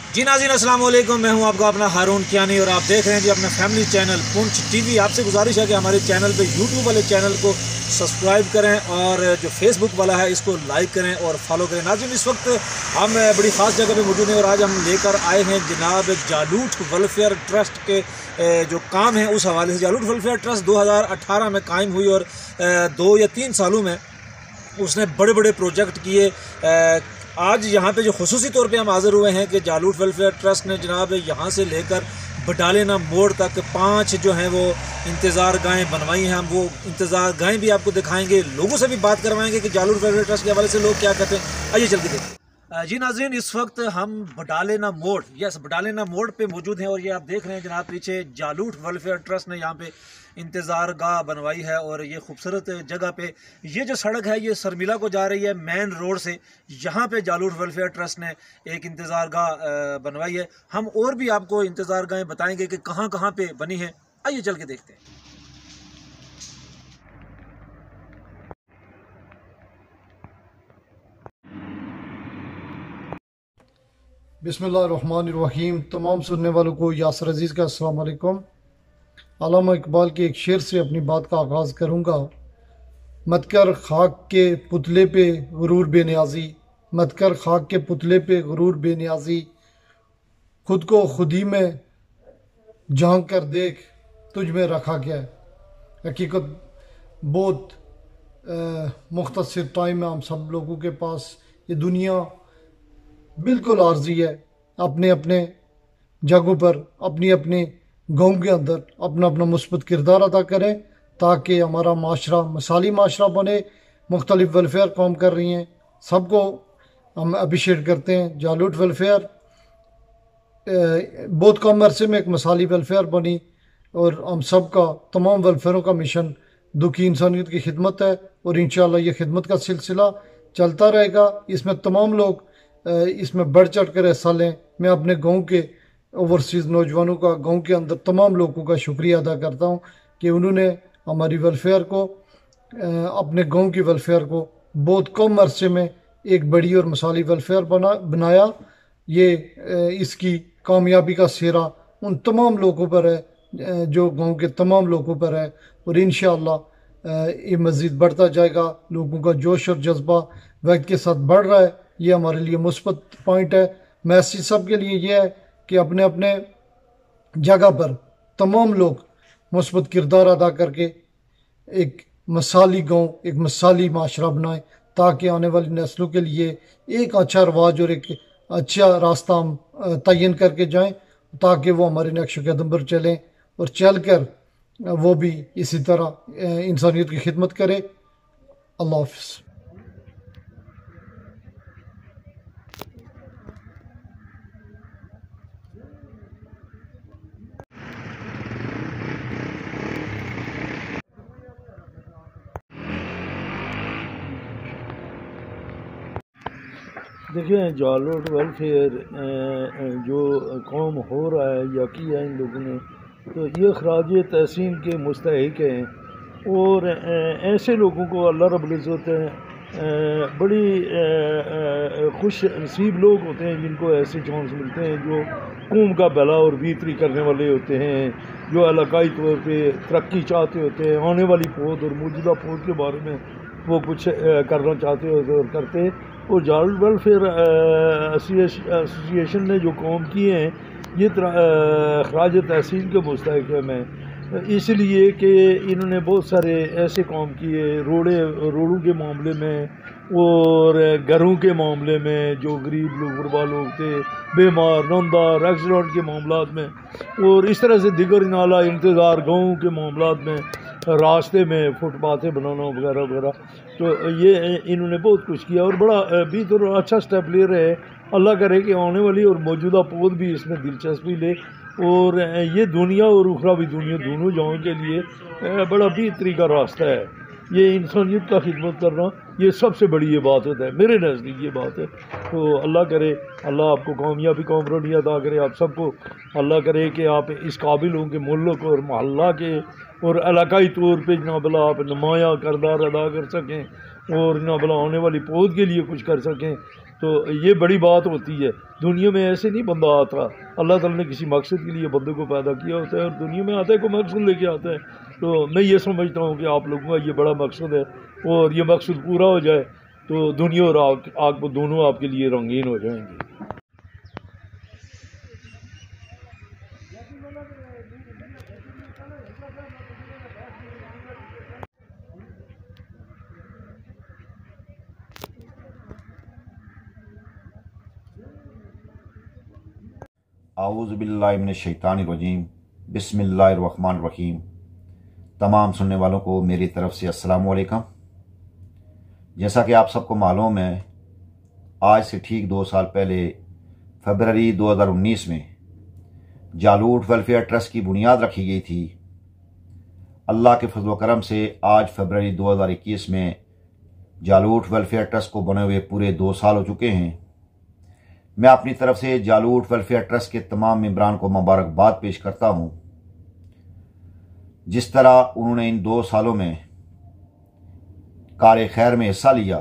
जी नाज़रीन अस्सलाम वालेकुम, मैं हूं आपका अपना हारून कियानी और आप देख रहे हैं जी अपना फैमिली चैनल पुंछ टीवी। आपसे गुजारिश है कि हमारे चैनल पे यूट्यूब वाले चैनल को सब्सक्राइब करें और जो फेसबुक वाला है इसको लाइक करें और फॉलो करें। नाज़रीन इस वक्त हम बड़ी ख़ास जगह पे मौजूद हैं और आज हम लेकर आए हैं जनाब जालूट वेलफेयर ट्रस्ट के जो काम है उस हवाले से। जालूट वेलफेयर ट्रस्ट 2018 में कायम हुई और 2 या 3 सालों में उसने बड़े बड़े प्रोजेक्ट किए। आज यहाँ पे जो खुसूसी तौर पे हम हाज़िर हुए हैं कि जालूट वेलफेयर ट्रस्ट ने जनाब यहाँ से लेकर बटालेना मोड़ तक 5 जो हैं वो इंतज़ार गाहें बनवाई हैं। हम वो इंतज़ार गाहें भी आपको दिखाएंगे, लोगों से भी बात करवाएंगे कि जालूट वेलफेयर ट्रस्ट के हवाले से लोग क्या कहते हैं। आइए चल के देखते हैं। जी नाज़रीन इस वक्त हम बटालेना मोड़ बटालेना मोड़ पे मौजूद हैं और ये आप देख रहे हैं जनाब पीछे जालूट वेलफेयर ट्रस्ट ने यहाँ पे इंतज़ार गाह बनवाई है। और ये खूबसूरत जगह पे ये जो सड़क है ये सरमिला को जा रही है मेन रोड से। यहाँ पे जालूट वेलफेयर ट्रस्ट ने एक इंतज़ार गाह बनवाई है। हम और भी आपको इंतज़ार गाहें बताएंगे कि कहाँ कहाँ पे बनी है। आइए चल के देखते हैं। बिस्मिल्लाहिर्रहमानिर्रहीम। तमाम सुनने वालों को यासर अजीज़ का अस्सलाम वालेकुम। अल्लामा इकबाल के एक शेर से अपनी बात का आगाज़ करूँगा। मत कर खाक के पुतले पे गुरूर बेनियाजी, मत कर खाक के पुतले पे गुरूर बेनियाजी, खुद को खुद ही में झांक कर देख तुझ में रखा क्या है। हकीकत बहुत मुख्तसर टाइम है हम सब लोगों के पास। ये दुनिया बिल्कुल आर्जी है। अपने अपने जगहों पर अपनी अपने गाँव के अंदर अपना अपना मुस्बत किरदार अदा करें ताकि हमारा माशरा मिसाली माशरा बने। मुख्तलिफ वेलफेयर काम कर रही हैं, सबको हम अप्रिशिएट करते हैं। जालूट वेलफेयर बहुत कम अरसे में एक मिसाली वेलफेयर बनी और हम सब का तमाम वेलफेयरों का मिशन दुखी इंसानियत की खिदमत है और इंशाअल्लाह ये खिदमत का सिलसिला चलता रहेगा। इसमें तमाम लोग इसमें बढ़ चढ़ कर हिस्सा लें। मैं अपने गांव के ओवरसीज़ नौजवानों का, गांव के अंदर तमाम लोगों का शुक्रिया अदा करता हूं कि उन्होंने हमारी वेलफेयर को, अपने गांव की वेलफेयर को बहुत कम अरसे में एक बड़ी और मिसाली वेलफेयर बनाया। ये इसकी कामयाबी का सेहरा उन तमाम लोगों पर है जो गांव के तमाम लोगों पर है और इंशाअल्लाह ये मज़ीद बढ़ता जाएगा। लोगों का जोश और जज्बा वक्त के साथ बढ़ रहा है, ये हमारे लिए मुस्बत पॉइंट है। मैसेज सबके लिए ये है कि अपने अपने जगह पर तमाम लोग मुस्बत किरदार अदा करके एक मिसाली गांव, एक मिसाली माशरा बनाएं ताकि आने वाली नस्लों के लिए एक अच्छा रवाज और एक अच्छा रास्ता हम तयन करके जाएं ताकि वो हमारे नक्श कदम पर चलें और चल कर वो भी इसी तरह इंसानियत की खिदमत करे। अल्लाह हाफ़िज़। देखिए जालूट वेलफेयर जो काम हो रहा है या किया इन लोगों ने, तो ये खराज तहसीन के मुस्तहिक हैं और ऐसे लोगों को अल्लाह रब्बुल इज़्ज़त बड़ी खुश नसीब लोग होते हैं जिनको ऐसे चांस मिलते हैं जो कौम का भला और बेहतरी करने वाले होते हैं, जो इलाकाई तौर पे तरक्की चाहते होते हैं, आने वाली पौध और मौजूदा पौध के बारे में वो कुछ करना चाहते होते और करते हैं। और जालूट वेलफेयर एसोसिएशन ने जो काम किए हैं ये खराज तहसीन के मुस्तहिक है। मैं इसलिए कि इन्होंने बहुत सारे ऐसे काम किए रोडों के मामले में और घरों के मामले में, जो गरीब लोग गुरबा लोग थे, बीमार नंदार एक्सीडेंट के मामलात में और इस तरह से दिगर नाला इंतज़ार गाँव के मामलात में, रास्ते में फुटपाथें बनाना वगैरह वगैरह। तो ये इन्होंने बहुत कुछ किया और बड़ा बेहतर और अच्छा स्टेप ले रहे हैं। अल्लाह करे कि आने वाली और मौजूदा पौध भी इसमें दिलचस्पी ले और ये दुनिया और उखरावी दुनिया दोनों जगहों के लिए बड़ा बेहतरी का रास्ता है। ये इंसानियत का खिदमत करना ये सबसे बड़ी ये बात होता है, मेरे नज़दीक ये बात है। तो अल्लाह करे, अल्लाह आपको कामयाबी कामरानी अदा करे, आप सबको अल्लाह करे कि आप इस काबिल हों कि मुल्क और मोहल्ला के और इलाकाई तौर पे जनाब आप नुमाया करदार अदा कर सकें और ना भला आने वाली पौध के लिए कुछ कर सकें, तो ये बड़ी बात होती है। दुनिया में ऐसे नहीं बंदा आता, अल्लाह ताला ने किसी मकसद के लिए बंदे को पैदा किया होता है और दुनिया में आता है कोई मकसद लेके आता है। तो मैं ये समझता हूँ कि आप लोगों का ये बड़ा मकसद है और ये मकसद पूरा हो जाए तो दुनिया और आग दोनों आपके लिए रंगीन हो जाएंगे। आऊज़ुबिल्लाहिमिनश्शैतानिर्रजीम बिस्मिल्लाहिर्रहमानिर्रहीम। तमाम सुनने वालों को मेरी तरफ़ से अस्सलामु अलैकुम। जैसा कि आप सबको मालूम है, आज से ठीक 2 साल पहले फरवरी 2019 में जालूट वेलफेयर ट्रस्ट की बुनियाद रखी गई थी। अल्लाह के फज़ल व करम से आज फरवरी 2021 में जालूट वेलफेयर ट्रस्ट को बने हुए पूरे 2 साल हो चुके हैं। मैं अपनी तरफ से जालूट वेलफेयर ट्रस्ट के तमाम मेंबरान को मुबारकबाद पेश करता हूँ। जिस तरह उन्होंने इन 2 सालों में कार खैर में हिस्सा लिया,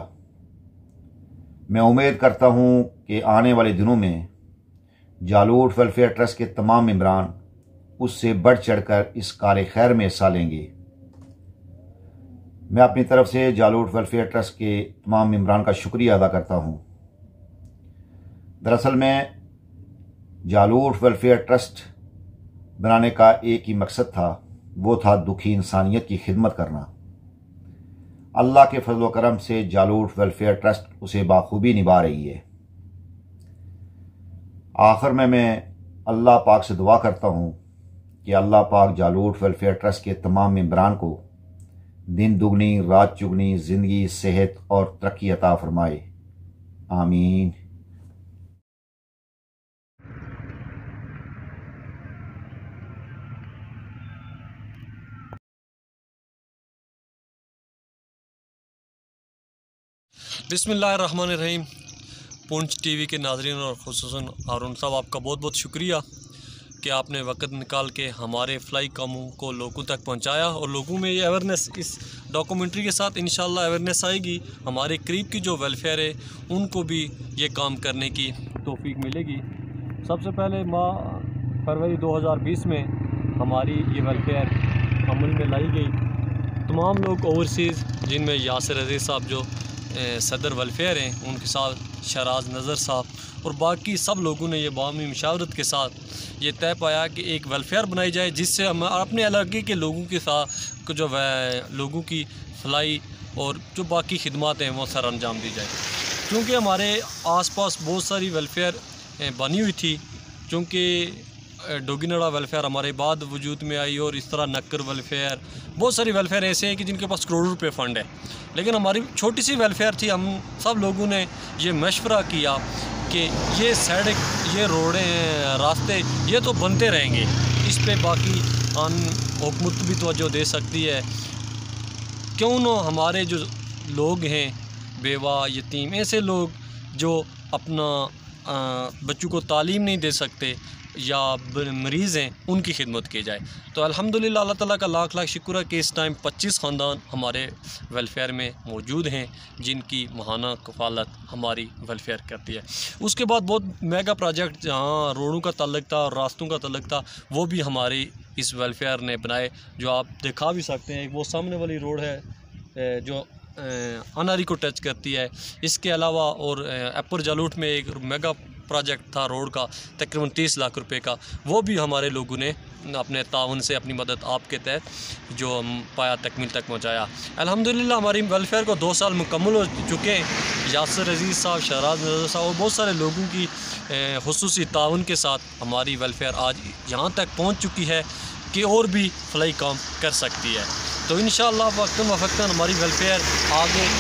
मैं उम्मीद करता हूँ कि आने वाले दिनों में जालूट वेलफेयर ट्रस्ट के तमाम मेंबरान उससे बढ़ चढ़कर इस कार खैर में हिस्सा लेंगे। मैं अपनी तरफ से जालूट वेलफेयर ट्रस्ट के तमाम मेंबरान का शुक्रिया अदा करता हूँ। दरअसल में जालूट वेलफेयर ट्रस्ट बनाने का एक ही मकसद था, वो था दुखी इंसानियत की खिदमत करना। अल्लाह के फजल व करम से जालूट वेलफेयर ट्रस्ट उसे बाखूबी निभा रही है। आखिर में मैं अल्लाह पाक से दुआ करता हूँ कि अल्लाह पाक जालूट वेलफेयर ट्रस्ट के तमाम मेंबरान को दिन दुगनी रात चुगनी ज़िंदगी, सेहत और तरक्की अता फरमाए। आमीन। बिस्मिल्लाहिर्रहमानिर्रहीम। पुंछ टीवी के नाज़रीन और खुसूसन हारून साहब, आपका बहुत बहुत शुक्रिया कि आपने वक्त निकाल के हमारे फ्लाई कामों को लोगों तक पहुंचाया और लोगों में ये अवेयरनेस, इस डॉक्यूमेंट्री के साथ इंशाल्लाह अवेयरनेस आएगी। हमारे करीब की जो वेलफेयर है उनको भी ये काम करने की तौफीक मिलेगी। सबसे पहले फरवरी 2020 में हमारी ये वेलफेयर अमल में लाई गई। तमाम लोग ओवरसीज़, जिनमें यासिर अजीज़ साहब जो सदर वेलफेयर हैं, उनके साथ शराज नज़र साहब और बाकी सब लोगों ने ये बामी मशावरत के साथ ये तय पाया कि एक वेलफेयर बनाई जाए जिससे हम अपने इलाके के लोगों के साथ जो लोगों की फलाई और जो बाकी खिदमत हैं वो सर अंजाम दी जाए। क्योंकि हमारे आसपास बहुत सारी वेलफेयर बनी हुई थी, क्योंकि डोगीनड़ा वेलफेयर हमारे बाद वजूद में आई और इस तरह नक्कर वेलफेयर, बहुत सारी वेलफेयर ऐसे हैं कि जिनके पास करोड़ों रुपए फ़ंड है। लेकिन हमारी छोटी सी वेलफेयर थी। हम सब लोगों ने ये मशवरा किया कि ये सड़क, ये रोडें, रास्ते ये तो बनते रहेंगे, इस पे बाकी हुकूमत भी तवज्जो दे सकती है। क्यों न हमारे जो लोग हैं बेवा, यतीम, ऐसे लोग जो अपना बच्चों को तालीम नहीं दे सकते या मरीज़ हैं, उनकी खिदमत की जाए। तो अल्हम्दुलिल्लाह अल्लाह ताला का लाख लाख शुक्र है कि इस टाइम 25 ख़ानदान हमारे वेलफेयर में मौजूद हैं जिनकी माहाना कफ़ालत हमारी वेलफेयर करती है। उसके बाद बहुत मेगा प्रोजेक्ट जहाँ रोडों का तल्लुक़ था और रास्तों का तल्लुक़ था, वो भी हमारी इस वेलफेयर ने बनाए, जो आप दिखा भी सकते हैं। वो सामने वाली रोड है जो अनारी को टच करती है। इसके अलावा और अपर जालूट में एक मेगा प्रोजेक्ट था रोड का, तकरीबन 30 लाख रुपए का, वो भी हमारे लोगों ने अपने ताउन से, अपनी मदद आपके तहत जो हम पाया तकमील तक पहुँचाया। अल्हम्दुलिल्लाह हमारी वेलफेयर को 2 साल मुकम्मल हो चुके हैं। यासिर अजीज़ साहब, शहराज नज़र साहब और बहुत सारे लोगों की खुसूसी ताउन के साथ हमारी वेलफेयर आज यहाँ तक पहुँच चुकी है कि और भी फलाई काम कर सकती है। तो इंशाअल्लाह वक्तन फ़वक्तन हमारी वेलफेयर आगे,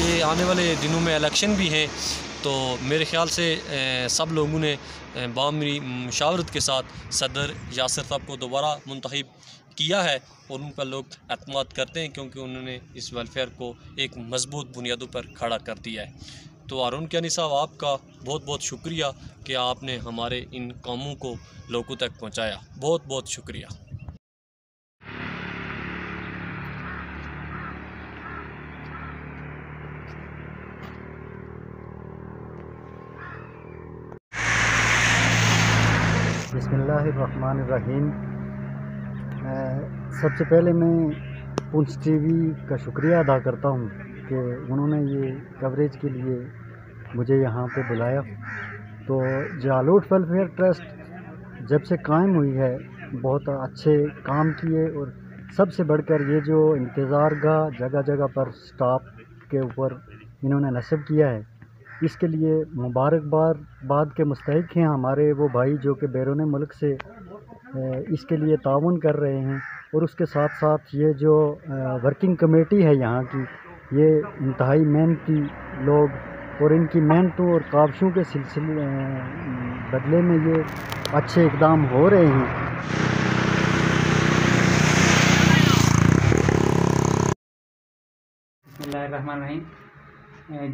ये आने वाले दिनों में इलेक्शन भी हैं, तो मेरे ख़्याल से सब लोगों ने बामी मुशावरत के साथ सदर यासिर साहब को दोबारा मुंतखब किया है और उन पर लोग एतमाद करते हैं, क्योंकि उन्होंने इस वेलफेयर को एक मजबूत बुनियादों पर खड़ा कर दिया है। तो हारून कियानी साहब, आपका बहुत बहुत शुक्रिया कि आपने हमारे इन कामों को लोगों तक पहुँचाया। बहुत बहुत शुक्रिया। बिस्मिल्लाहिर्रहमानिर्रहीम। सबसे पहले मैं पुंछ टीवी का शुक्रिया अदा करता हूँ कि उन्होंने ये कवरेज के लिए मुझे यहाँ पे बुलाया। तो जालोट वेलफेयर ट्रस्ट जब से कायम हुई है बहुत अच्छे काम किए, और सबसे बढ़कर ये जो इंतज़ार गाह जगह जगह पर स्टाफ के ऊपर इन्होंने नस्ब किया है, इसके लिए मुबारकबाद के मुस्तहिक हैं हमारे वो भाई जो कि बैरून मुल्क से इसके लिए ताउन कर रहे हैं। और उसके साथ साथ ये जो वर्किंग कमेटी है यहाँ की, ये इंतहाई मेहनती लोग, और इनकी मेहनतों और काविशों के सिलसिले बदले में ये अच्छे इक़दाम हो रहे हैं। बिस्मिल्लाहिर्रहमानिर्रहीम।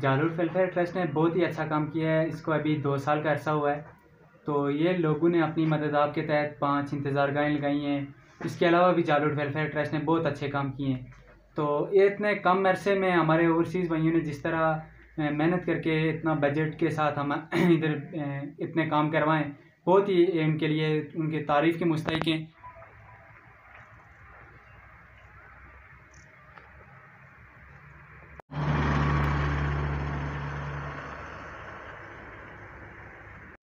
जालोट वेलफेयर ट्रस्ट ने बहुत ही अच्छा काम किया है। इसको अभी 2 साल का अरसा हुआ है। तो ये लोगों ने अपनी मदद के तहत 5 इंतज़ारगाहें लगाई हैं। इसके अलावा भी जालोट वेलफेयर ट्रस्ट ने बहुत अच्छे काम किए हैं। तो ये इतने कम अरसे में हमारे ओवरसीज़ भाइयों ने जिस तरह मेहनत करके इतना बजट के साथ हम इधर इतने काम करवाएं, बहुत ही इनके लिए उनकी तारीफ़ के मुस्तहिक हैं।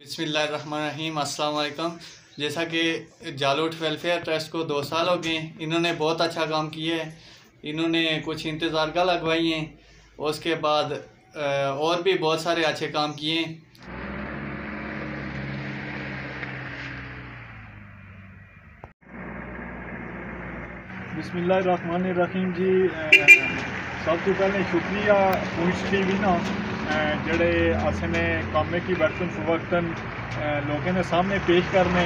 बिस्मिल्लाहिर्रहमानिर्रहीम। अस्सलाम वालेकुम। जैसा कि जालोट वेलफेयर ट्रस्ट को 2 साल हो गए, इन्होंने बहुत अच्छा काम किया है। इन्होंने कुछ इंतज़ारगाह लगवाई हैं, उसके बाद और भी बहुत सारे अच्छे काम किए हैं। बिस्मिल्लाहिर्रहमानिर्रहीम जी। सब तो पहले शुक्रिया पुंछ टीवी ना जड़े असने कामे की बर्तन फवक्तन लोगों ने सामने पेश करने।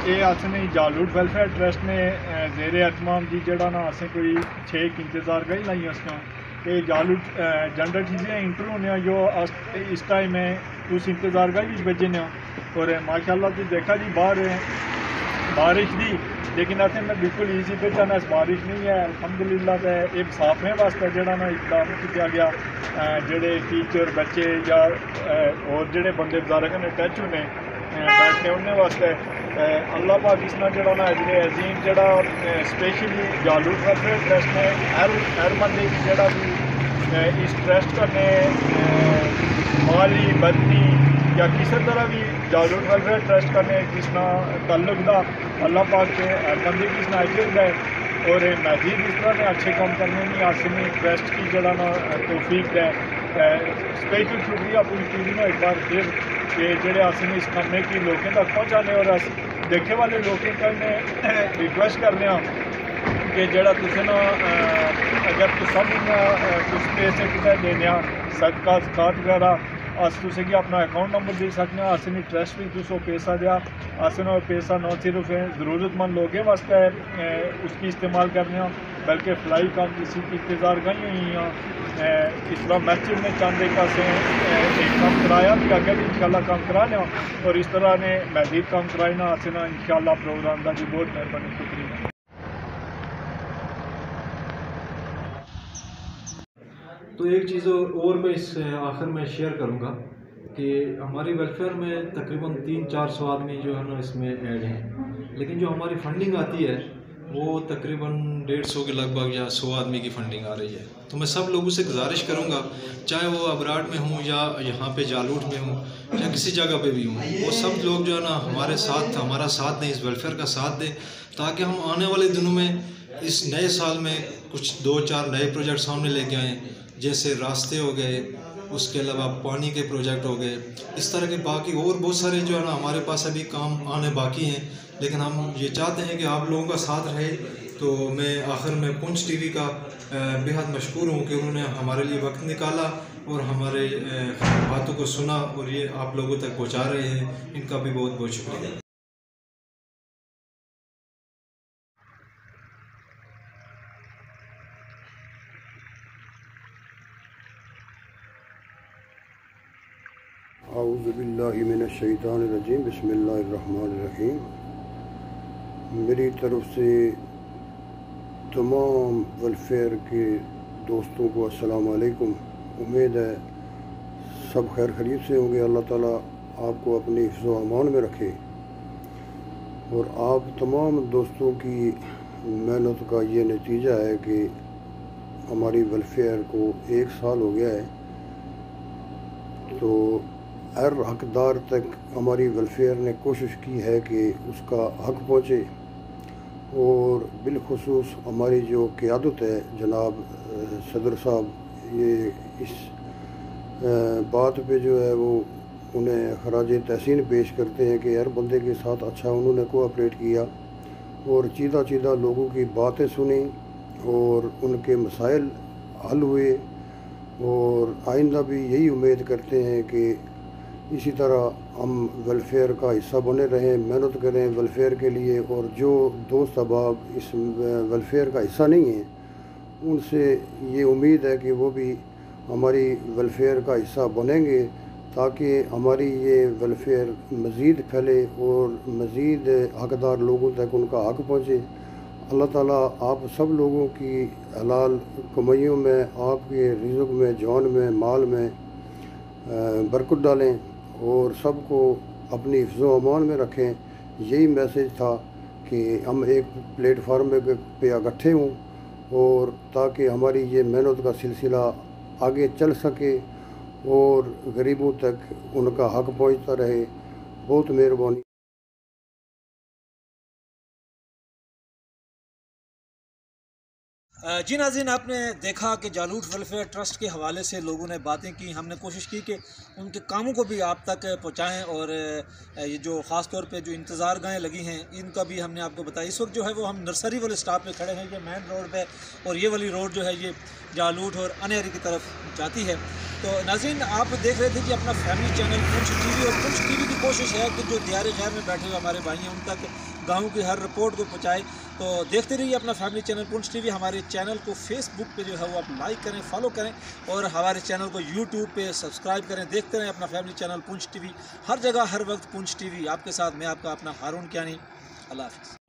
ये असने जालोट वेलफेयर ट्रस्ट ने जेरे अहतमाम जी जड़ा ना असें कोई 6 इंतज़ारगाह लाई उसका ये जालोट जनरल चीज़ें इंटर होने जो इस टाइम है उस इंतज़ारगाह भी बजे ने। और माशाल्लाह जी देखा जी बारिश दी, लेकिन असें में बिल्कुल ईजी पे जाना बारिश नहीं है अल्हम्दुलिल्लाह। एक साफने वास्ते जड़ा ना इकदाम किया गया, जेडे टीचर बच्चे या और जेडे बंदे गुजारा कन्नै टच होने बैठने उन्हें वास्ते अल्लाह पाक इसना जड़ा ना अजरे अजीम जड़ा स्पेशली जालोट वेलफेयर ट्रस्ट ने हर बंदे की जड़ा भी इस ट्रस्ट कन्नै माली बदनी या किसी तरह भी जालोट वेलफेयर ट्रस्ट करने जिसना ताल्लुक दा अल्लाह पाक के बंदे की इसना अजर है। और मजीद इस तरह ने अच्छे काम करने में आसमी ट्रस्ट की जड़ा ना तौफीक है। स्पेशल शुक्रिया पूरी टीवी में एक बार फिर कि जेडे आसमी इस कमे की लोगों तक पहुँचाने और अस देखे वाले लोगों कन्नै रिक्वेस्ट करने कि जड़ा तुसें ना अगर तुम कुछ पैसे कितने देने सदका ज़कात वगैरह अस तुसें गी अपना अकाउंट नंबर दे सकने। असें ट्रस्ट भी तुस पैसा दिया, असें पैसा न सिर्फ ज़रूरतमंद लोगों वास्ते उसकी इस्तेमाल करने, बल्कि फ्लाई काम किसी की इंतज़ारगाहें हुई इस तरह मैसेज में चाहते कि असें एक काम कराया भी अगर भी इंशाल्लाह काम कराने और इस तरह ने मज़ीद काम कराना असें ना इंशाल्लाह प्रोग्राम का जी बहुत मेहरबानी शुक्रिया। तो एक चीज़ और मैं इस आखिर में शेयर करूँगा कि हमारी वेलफेयर में तकरीबन 300-400 आदमी जो है ना इसमें ऐड हैं, लेकिन जो हमारी फंडिंग आती है वो तकरीबन 150 के लगभग या 100 आदमी की फंडिंग आ रही है। तो मैं सब लोगों से गुजारिश करूँगा, चाहे वो अबराड में हूँ या यहाँ पे जालोट में हूँ या किसी जगह पे भी हूँ, वो सब लोग जो है ना हमारा साथ दें, इस वेलफेयर का साथ दें, ताकि हम आने वाले दिनों में इस नए साल में कुछ 2-4 नए प्रोजेक्ट सामने लेके आएँ, जैसे रास्ते हो गए, उसके अलावा पानी के प्रोजेक्ट हो गए, इस तरह के बाकी और बहुत सारे जो है ना हमारे पास अभी काम आने बाकी हैं। लेकिन हम ये चाहते हैं कि आप लोगों का साथ रहे। तो मैं आखिर में पुंछ टीवी का बेहद मशकूर हूँ कि उन्होंने हमारे लिए वक्त निकाला और हमारे बातों को सुना और ये आप लोगों तक पहुँचा रहे हैं। इनका भी बहुत बहुत शुक्रिया। औज़ुबिल्लाहि मिनश्शैतानिर्रजीम। बिस्मिल्लाहिर्रहमानिर्रहीम। मेरी तरफ से तमाम वेलफेयर के दोस्तों को अस्सलाम वालेकुम। उम्मीद है सब खैर खैरियत से होंगे। अल्लाह ताला आपको अपनी हिफ्ज़ व अमान में रखे। और आप तमाम दोस्तों की मेहनत का ये नतीजा है कि हमारी वेलफेयर को 1 साल हो गया है। तो हर हकदार तक हमारी वेलफेयर ने कोशिश की है कि उसका हक पहुँचे, और बिलखुसूस हमारी जो क़यादत है जनाब सदर साहब, ये इस बात पे जो है वो उन्हें खराज तहसीन पेश करते हैं कि हर बंदे के साथ अच्छा उन्होंने कोऑपरेट किया और चीदा चीदा लोगों की बातें सुनी और उनके मसाइल हल हुए। और आइंदा भी यही उम्मीद करते हैं कि इसी तरह हम वेलफेयर का हिस्सा बने रहें, मेहनत करें वेलफेयर के लिए। और जो दोस्त अहबाब इस वेलफेयर का हिस्सा नहीं हैं, उनसे ये उम्मीद है कि वो भी हमारी वेलफेयर का हिस्सा बनेंगे, ताकि हमारी ये वेलफेयर मज़ीद फैले और मज़ीद हकदार लोगों तक उनका हक पहुँचे। अल्लाह ताला आप सब लोगों की हलाल कमाइयों में, आपके रिज़्क़ में, जान में, माल में बरकत डालें और सबको अपनी हिफ्ज़ व अमान में रखें। यही मैसेज था कि हम एक प्लेटफार्म पे इकट्ठे हों और ताकि हमारी ये मेहनत का सिलसिला आगे चल सके और गरीबों तक उनका हक पहुंचता रहे। बहुत मेहरबानी। जी नाज़रीन, आपने देखा कि जालूट वेलफेयर ट्रस्ट के हवाले से लोगों ने बातें की। हमने कोशिश की कि उनके कामों को भी आप तक पहुंचाएं और ये जो ख़ास तौर पे जो इंतज़ार गाहें लगी हैं इनका भी हमने आपको बताया। इस वक्त जो है वो हम नर्सरी वाले स्टॉप पे खड़े हैं, ये मेन रोड पे, और ये वाली रोड जो है ये जालूट और अनेरी की तरफ जाती है। तो नाज़रीन, आप देख रहे थे कि अपना फैमिली चैनल पुंछ टीवी, और पुंछ टीवी की कोशिश है कि जो दियारे शहर में बैठे हुए हमारे भाई हैं उन तक गाँव की हर रिपोर्ट को पहुँचाए। तो देखते रहिए अपना फैमिली चैनल पुंछ टीवी। हमारे चैनल को फेसबुक पे जो है वो आप लाइक करें, फॉलो करें, और हमारे चैनल को यूट्यूब पे सब्सक्राइब करें। देखते रहें अपना फैमिली चैनल पुंछ टीवी, हर जगह हर वक्त पुंछ टीवी आपके साथ। मैं आपका अपना हारून कियानी। अल्लाह हाफ़िज़।